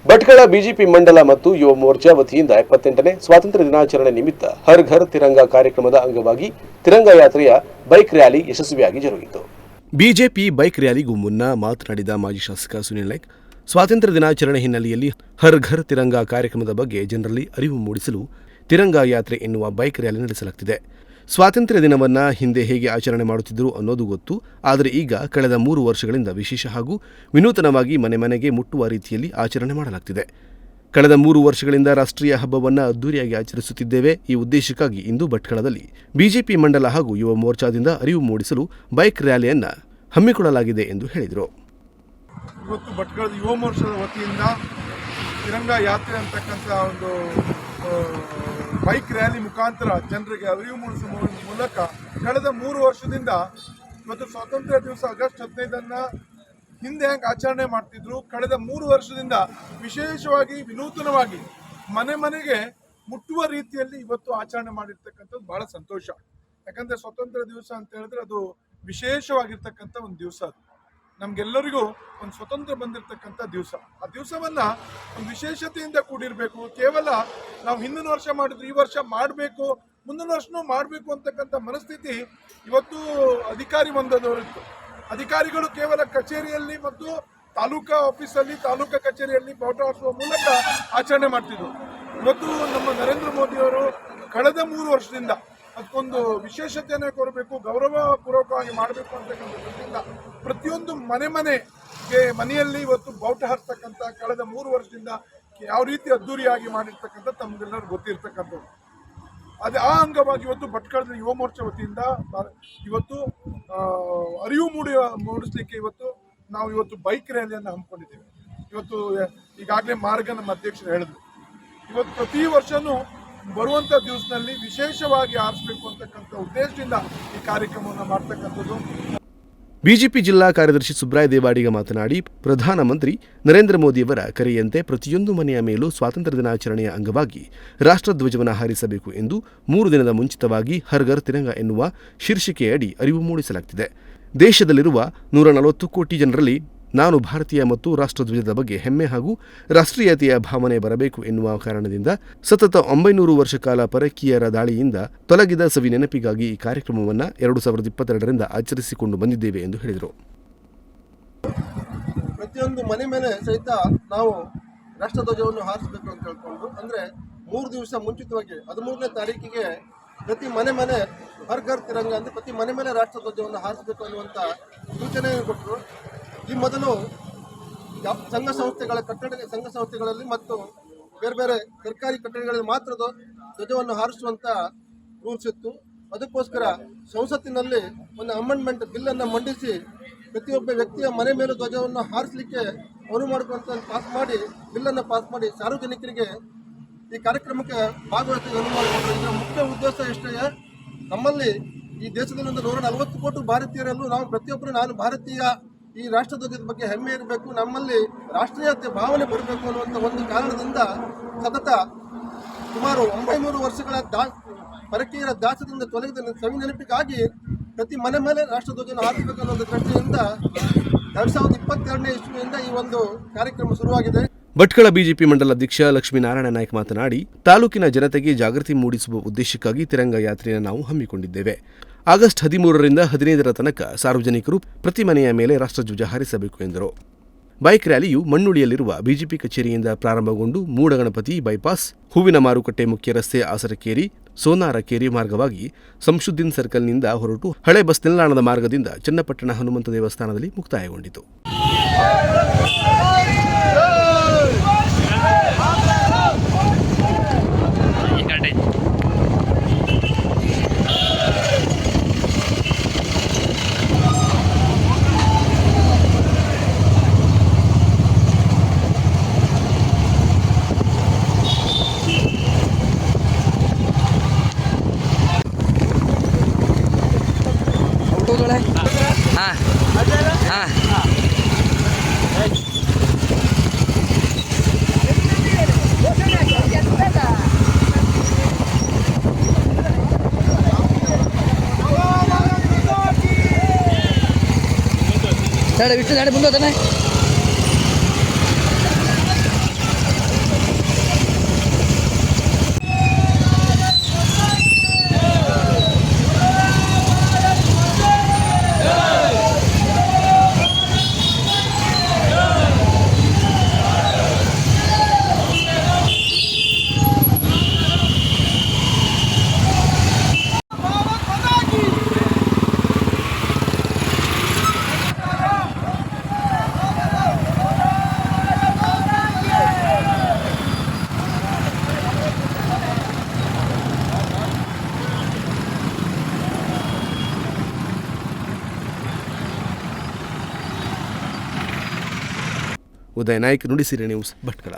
Bhatkal BJP ಮಂಡಲ ಮತ್ತು ಯುವ ಮೋರ್ಚಾ ವತಿಯಿಂದ 78ನೇ ಸ್ವಾತಂತ್ರ್ಯ ದಿನಾಚರಣೆ ನಿಮಿತ್ತ ಹರ್ ಘರ್ ತಿರಂಗ ಕಾರ್ಯಕ್ರಮದ ಅಂಗವಾಗಿ ತಿರಂಗ ಯಾತ್ರೆಯ ಬೈಕ್ ರ್ಯಾಲಿ ಯಶಸ್ವಿಯಾಗಿ ಜರುಗಿತು. ಬಿಜೆಪಿ ಬೈಕ್ ರ್ಯಾಲಿಗೂ ಮುನ್ನ ಮಾತನಾಡಿದ ಮಾಜಿ ಶಾಸಕ ಸುನಿಲ್ ನಾಯ್ಕ್, ಸ್ವಾತಂತ್ರ್ಯ ದಿನಾಚರಣೆ ಹಿನ್ನೆಲೆಯಲ್ಲಿ ಹರ್ ಘರ್ ತಿರಂಗ ಕಾರ್ಯಕ್ರಮದ ಬಗ್ಗೆ ಜನರಲ್ಲಿ ಅರಿವು ಮೂಡಿಸಲು ತಿರಂಗ ಯಾತ್ರೆ ಎನ್ನುವ ಬೈಕ್ ರ್ಯಾಲಿ ನಡೆಸಲಾಗುತ್ತಿದೆ. ಸ್ವಾತಂತ್ರ್ಯ ದಿನವನ್ನು ಹಿಂದೆ ಹೇಗೆ ಆಚರಣೆ ಮಾಡುತ್ತಿದ್ದರು ಅನ್ನೋದು ಗೊತ್ತು. ಆದರೆ ಈಗ ಕಳೆದ 3 ವರ್ಷಗಳಿಂದ ವಿಶೇಷ ಹಾಗೂ ವಿನೂತನವಾಗಿ ಮನೆ ಮನೆಗೆ ಮುಟ್ಟುವ ರೀತಿಯಲ್ಲಿ ಆಚರಣೆ ಮಾಡಲಾಗುತ್ತಿದೆ. ಕಳೆದ 3 ವರ್ಷಗಳಿಂದ ರಾಷ್ಟ್ರೀಯ ಹಬ್ಬವನ್ನು ಅದ್ದೂರಿಯಾಗಿ ಆಚರಿಸುತ್ತಿದ್ದೇವೆ. ಈ ಉದ್ದೇಶಕ್ಕಾಗಿ ಇಂದು ಭಟ್ಕಳದಲ್ಲಿ ಬಿಜೆಪಿ ಮಂಡಲ ಹಾಗೂ ಯುವ ಮೋರ್ಚಾದಿಂದ ಅರಿವು ಮೂಡಿಸಲು ಬೈಕ್ ರ್ಯಾಲಿಯನ್ನು ಹಮ್ಮಿಕೊಳ್ಳಲಾಗಿದೆ ಎಂದು ಹೇಳಿದರು. ಇವತ್ತು ಭಟ್ಕಳದ ಯುವ ಮೋರ್ಚಾದ ವತಿಯಿಂದ ತಿರಂಗ ಯಾತ್ರೆ ಅಂತಕ್ಕಂಥ ಒಂದು ಬೈಕ್ ರ್ಯಾಲಿ ಮುಖಾಂತರ ಜನರಿಗೆ ಅರಿವು ಮೂಡಿಸುವ ಮೂಲಕ ಕಳೆದ 3 ವರ್ಷದಿಂದ ಇವತ್ತು ಸ್ವಾತಂತ್ರ್ಯ ದಿವಸ ಆಗಸ್ಟ್ 15 ಹಿಂದೆ ಹೆಂಗೆ ಆಚರಣೆ ಮಾಡ್ತಿದ್ರು, ಕಳೆದ 3 ವರ್ಷದಿಂದ ವಿಶೇಷವಾಗಿ ವಿನೂತನವಾಗಿ ಮನೆ ಮನೆಗೆ ಮುಟ್ಟುವ ರೀತಿಯಲ್ಲಿ ಇವತ್ತು ಆಚರಣೆ ಮಾಡಿರ್ತಕ್ಕಂಥದ್ದು ಬಹಳ ಸಂತೋಷ. ಯಾಕಂದರೆ ಸ್ವಾತಂತ್ರ್ಯ ದಿವಸ ಅಂತ ಹೇಳಿದ್ರೆ ಅದು ವಿಶೇಷವಾಗಿರ್ತಕ್ಕಂಥ ಒಂದು ದಿವಸ. ಅದು ನಮ್ಗೆಲ್ಲರಿಗೂ ಒಂದು ಸ್ವತಂತ್ರ ಬಂದಿರತಕ್ಕಂಥ ದಿವಸ. ಆ ದಿವಸವನ್ನ ಒಂದು ವಿಶೇಷತೆಯಿಂದ ಕೂಡಿರಬೇಕು. ಕೇವಲ ನಾವು ಹಿಂದಿನ ವರ್ಷ ಮಾಡಿದ್ರು ಈ ವರ್ಷ ಮಾಡಬೇಕು, ಮುಂದಿನ ವರ್ಷನೂ ಮಾಡಬೇಕು ಅಂತಕ್ಕಂಥ ಮನಸ್ಥಿತಿ ಇವತ್ತು ಅಧಿಕಾರಿ ಬಂದದವರಿತ್ತು. ಅಧಿಕಾರಿಗಳು ಕೇವಲ ಕಚೇರಿಯಲ್ಲಿ ಮತ್ತು ತಾಲೂಕಾ ಆಫೀಸಲ್ಲಿ, ತಾಲೂಕಾ ಕಚೇರಿಯಲ್ಲಿ ಬಾವುಟ ಹಾರಿಸುವ ಮೂಲಕ ಆಚರಣೆ ಮಾಡ್ತಿದ್ರು. ಇವತ್ತು ನಮ್ಮ ನರೇಂದ್ರ ಮೋದಿಯವರು ಕಳೆದ 3 ವರ್ಷದಿಂದ ಅದಕ್ಕೊಂದು ವಿಶೇಷತೆಯನ್ನು ಕೊಡಬೇಕು, ಗೌರವಪೂರ್ವಕವಾಗಿ ಮಾಡಬೇಕು ಅಂತಕ್ಕಂಥ ದೃಷ್ಟಿಯಿಂದ ಪ್ರತಿಯೊಂದು ಮನೆಯಲ್ಲಿ ಇವತ್ತು ಬಾವುಟ ಹಾರಿಸ್ತಕ್ಕಂಥ ಕಳೆದ 3 ವರ್ಷದಿಂದ ಯಾವ ರೀತಿ ಅದ್ದೂರಿಯಾಗಿ ಮಾಡಿರ್ತಕ್ಕಂಥ ತಮಗೆಲ್ಲರೂ ಗೊತ್ತಿರ್ತಕ್ಕಂಥದ್ದು. ಆ ಅಂಗವಾಗಿ ಇವತ್ತು ಭಟ್ಕಳದ ಯುವ ಮೋರ್ಚಾ ವತಿಯಿಂದ ಇವತ್ತು ಅರಿವು ಮೂಡಿಸ್ಲಿಕ್ಕೆ ನಾವು ಇವತ್ತು ಬೈಕ್ ರ್ಯಾಲಿಯನ್ನು ಹಮ್ಮಿಕೊಂಡಿದ್ದೇವೆ. ಇವತ್ತು ಈಗಾಗಲೇ ಮಾರ್ಗ ನಮ್ಮ ಅಧ್ಯಕ್ಷರು ಹೇಳಿದ್ರು, ಇವತ್ತು ಪ್ರತಿ ವರ್ಷನೂ ಬರುವಂಥ ದಿವಸದಲ್ಲಿ ವಿಶೇಷವಾಗಿ ಆರಿಸಬೇಕು ಅಂತಕ್ಕಂಥ ಉದ್ದೇಶದಿಂದ ಈ ಕಾರ್ಯಕ್ರಮವನ್ನು ಮಾಡ್ತಕ್ಕಂಥದ್ದು. ಬಿಜೆಪಿ ಜಿಲ್ಲಾ ಕಾರ್ಯದರ್ಶಿ ಸುಬ್ರಾಯ ದೇವಾಡಿಗ ಮಾತನಾಡಿ, ಪ್ರಧಾನಮಂತ್ರಿ ನರೇಂದ್ರ ಮೋದಿಯವರ ಕರೆಯಂತೆ ಪ್ರತಿಯೊಂದು ಮನೆಯ ಮೇಲೂ ಸ್ವಾತಂತ್ರ್ಯ ದಿನಾಚರಣೆಯ ಅಂಗವಾಗಿ ರಾಷ್ಟ್ರಧ್ವಜವನ್ನು ಹಾರಿಸಬೇಕು ಎಂದು 3 ದಿನದ ಮುಂಚಿತವಾಗಿ ಹರ್ ಘರ್ ತಿರಂಗ ಎನ್ನುವ ಶೀರ್ಷಿಕೆಯಡಿ ಅರಿವು ಮೂಡಿಸಲಾಗುತ್ತಿದೆ. ದೇಶದಲ್ಲಿರುವ 140 ಕೋಟಿ ಜನರಲ್ಲಿ ನಾನು ಭಾರತೀಯ ಮತ್ತು ರಾಷ್ಟ್ರಧ್ವಜದ ಬಗ್ಗೆ ಹೆಮ್ಮೆ ಹಾಗೂ ರಾಷ್ಟ್ರೀಯತೆಯ ಭಾವನೆ ಬರಬೇಕು ಎನ್ನುವ ಕಾರಣದಿಂದ ಸತತ 900 ವರ್ಷ ಕಾಲ ಪರಕೀಯರ ದಾಳಿಯಿಂದ ತೊಲಗಿದ ಸವಿ ನೆನಪಿಗಾಗಿ ಈ ಕಾರ್ಯಕ್ರಮವನ್ನು 2022ರಿಂದ ಆಚರಿಸಿಕೊಂಡು ಬಂದಿದ್ದೇವೆ ಎಂದು ಹೇಳಿದರು. ಪ್ರತಿಯೊಂದು ಮನೆ ಮೇಲೆ ಸಹಿತ ನಾವು ರಾಷ್ಟ್ರಧ್ವಜವನ್ನು ಹಾರಿಸಬೇಕು ಅಂತ ಹೇಳ್ಕೊಂಡು, ಅಂದರೆ 3 ದಿವಸ ಮುಂಚಿತವಾಗಿ 13ನೇ ತಾರೀಕಿಗೆ ಪ್ರತಿ ಮನೆ ಹರ್ ಘರ್ ತಿರಂಗ ಅಂದರೆ ಪ್ರತಿ ಮನೆ ಮೇಲೆ ರಾಷ್ಟ್ರಧ್ವಜವನ್ನು ಹಾರಿಸಬೇಕು ಅನ್ನುವಂಥ ಸೂಚನೆಯನ್ನು ಕೊಟ್ಟರು. ಈ ಮೊದಲು ಸಂಘ ಸಂಸ್ಥೆಗಳಲ್ಲಿ ಮತ್ತು ಬೇರೆ ಬೇರೆ ಸರ್ಕಾರಿ ಕಟ್ಟಡಗಳಲ್ಲಿ ಮಾತ್ರ ಧ್ವಜವನ್ನು ಹಾರಿಸುವಂಥ ರೂಲ್ಸ್ ಇತ್ತು. ಅದಕ್ಕೋಸ್ಕರ ಸಂಸತ್ತಿನಲ್ಲಿ ಒಂದು ಅಮೆಂಡ್ಮೆಂಟ್ ಬಿಲ್ಲನ್ನು ಮಂಡಿಸಿ ಪ್ರತಿಯೊಬ್ಬ ವ್ಯಕ್ತಿಯ ಮನೆ ಮೇಲೂ ಧ್ವಜವನ್ನು ಹಾರಿಸಲಿಕ್ಕೆ ಅನುವು ಮಾಡುವಂಥ ಬಿಲ್ಲನ್ನು ಪಾಸ್ ಮಾಡಿ ಸಾರ್ವಜನಿಕರಿಗೆ ಈ ಕಾರ್ಯಕ್ರಮಕ್ಕೆ ಭಾಗವಹಿಸಲು ಅನುವು ಮಾಡಿಕೊಂಡ್ರು. ಇದರ ಮುಖ್ಯ ಉದ್ದೇಶ ಇಷ್ಟೇ, ನಮ್ಮಲ್ಲಿ ಈ ದೇಶದಲ್ಲಿ 140 ಕೋಟಿ ಭಾರತೀಯರಲ್ಲೂ ನಾವು ಪ್ರತಿಯೊಬ್ಬರು ನಾನು ಭಾರತೀಯ, ಈ ರಾಷ್ಟ್ರಧ್ವಜದ ಬಗ್ಗೆ ಹೆಮ್ಮೆ ಇರಬೇಕು, ನಮ್ಮಲ್ಲಿ ರಾಷ್ಟ್ರೀಯತೆ ಭಾವನೆ ಬರಬೇಕು ಅನ್ನುವಂಥ ಒಂದು ಕಾರಣದಿಂದ ಸತತ ಸುಮಾರು 900 ವರ್ಷಗಳ ಪರಕೀಯರ ದಾಸದಿಂದ ತೊಲಗಿದ ಸವಿ ನೆನಪಿಗಾಗಿ ಪ್ರತಿ ಮನೆ ಮೇಲೆ ರಾಷ್ಟ್ರಧ್ವಜವನ್ನು ಹಾರಿಸಬೇಕು ಅನ್ನೋ ದೃಷ್ಟಿಯಿಂದ 2022ನೇ ಇಸ್ವಿಯಿಂದ ಈ ಒಂದು ಕಾರ್ಯಕ್ರಮ ಶುರುವಾಗಿದೆ. ಭಟ್ಕಳ ಬಿಜೆಪಿ ಮಂಡಲ ಅಧ್ಯಕ್ಷ ಲಕ್ಷ್ಮೀನಾರಾಯಣ ನಾಯ್ಕ್ ಮಾತನಾಡಿ, ತಾಲೂಕಿನ ಜನತೆಗೆ ಜಾಗೃತಿ ಮೂಡಿಸುವ ಉದ್ದೇಶಕ್ಕಾಗಿ ತಿರಂಗ ಯಾತ್ರೆಯನ್ನು ನಾವು ಹಮ್ಮಿಕೊಂಡಿದ್ದೇವೆ. ಆಗಸ್ಟ್ 13ರಿಂದ 15ರ ತನಕ ಸಾರ್ವಜನಿಕರು ಪ್ರತಿ ಮನೆಯ ಮೇಲೆ ರಾಷ್ಟ್ರಧ್ವಜ ಹಾರಿಸಬೇಕು ಎಂದರು. ಬೈಕ್ ರ್ಯಾಲಿಯು ಮಣ್ಣುಳಿಯಲ್ಲಿರುವ ಬಿಜೆಪಿ ಕಚೇರಿಯಿಂದ ಪ್ರಾರಂಭಗೊಂಡು ಮೂಡಗಣಪತಿ ಬೈಪಾಸ್, ಹೂವಿನ ಮಾರುಕಟ್ಟೆ ಮುಖ್ಯ ರಸ್ತೆ ಆಸರಕೇರಿ, ಸೋನಾರಕೇರಿ ಮಾರ್ಗವಾಗಿ ಸಂಶುದ್ದೀನ್ ಸರ್ಕಲ್ನಿಂದ ಹೊರಟು ಹಳೆ ಬಸ್ ನಿಲ್ದಾಣದ ಮಾರ್ಗದಿಂದ ಚನ್ನಪಟ್ಟಣ ಹನುಮಂತ ದೇವಸ್ಥಾನದಲ್ಲಿ ಮುಕ್ತಾಯಗೊಂಡಿತು. ವಿಷ್ಣು ಮುಂದೆ ಉದಯ ನಾಯ್ಕ್, ನುಡಿಸಿರಿ ನ್ಯೂಸ್, ಭಟ್ಕಳ.